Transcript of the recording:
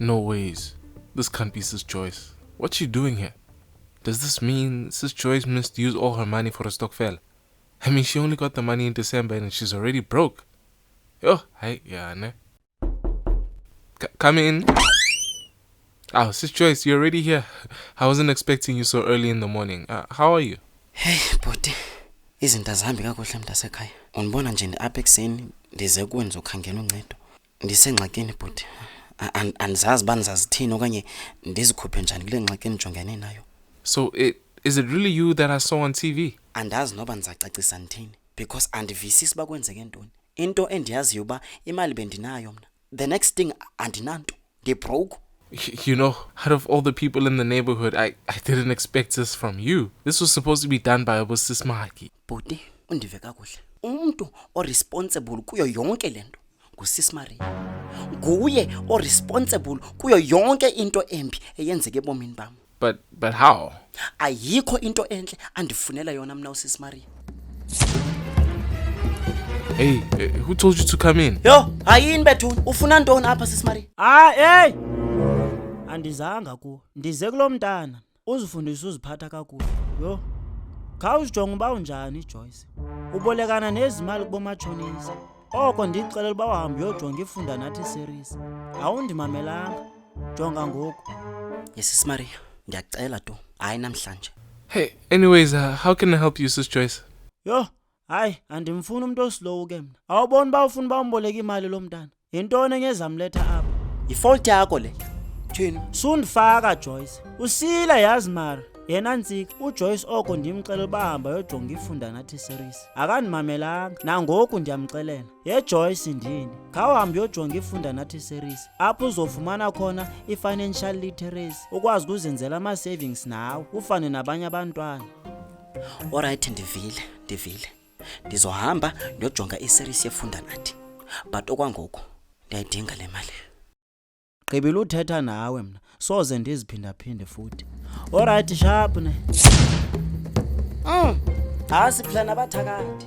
No ways. This can't be Sis Joyce. What's she doing here? Does this mean Sis Joyce must use all her money for a stokvel? I mean, she only got the money in December and she's already broke. Oh, hi, yeah, ne? Come in. Oh, Sis Joyce, you're already here. I wasn't expecting you so early in the morning. How are you? Hey, bhuti. Izinto azihambi kakuhle mntasekhaya. Unibona nje apha ekseni ndize kuwe ndizokhangela uncedo. Ndisengxakini bhuti. Andizazi bani zazithini okanye ndizikhuphe njani kule ngxaki endijongene nayo. So is it really you that I saw on TV? Andazi noba ndizacacisa ndithini because andivisisi bakwenzeke ntoni. Into endiyaziyo uba imali bendinayo mna. The next thing andinanto. Ndibroke. You know, out of all the people in the neighborhood, I didn't expect this from you. This was supposed to be done by Sis Maria. Bhuti, undive kakuhle. Umuntu oresponsible kuyo yonke lento nguSis Maria. Nguye oresponsible kuyo yonke into embi eyenzeke ebomini bam. But how? Ayikho into enhle andifunela yona mna uSis Maria. Hey, who told you to come in? Yo, hayini bethuni? Ufuna ntoni apha Sis Maria? Hey! Andizanga ku. Ndize kulomntana. Uzifundisa uziphatha kakuhle. Yo. Khawujonga uba unjani Joyce. Ubolekana nezimali kubomatshonisa. Oko ndixelela uba uhambe uyojonga iFunda Nathi series. Awundimamelanga. Jonga ngoku. Yes Sis Maria, ndiyacela to. Hayi namhlanje. Hey, anyways, how can I help you, Sis Joyce? Yo, hayi andimfuni umuntu oslow ke mina. Awuboni ba ufuna ba umboleka imali lo mntana. Yintoni engezamletha apha? Ifault yakho le. Thini? Sundifaka Joyce. Usile yazi mara. Yena ntsika uJoyce oko ndimxelela uba hamba yojonga iFunda Nathi series. Akandimamelanga. Nangoku ndiyamxelela. Ye Joyce ndini. Khawuhambe yojonga iFunda Nathi series. Apho uzofumana khona ifinancial literacy. Ukwazi ukuzenzela ama savings nawe ufane nabanye abantwana. Alright ndivile. Ndizohamba ndiyojonga iseries yeFunda Nathi. But okwangoku ndiyayidinga le mali. Qibila uthetha nawe mna. Soze ndiziphinda futhi. Alright sharp ne. Asiphila nabathakade.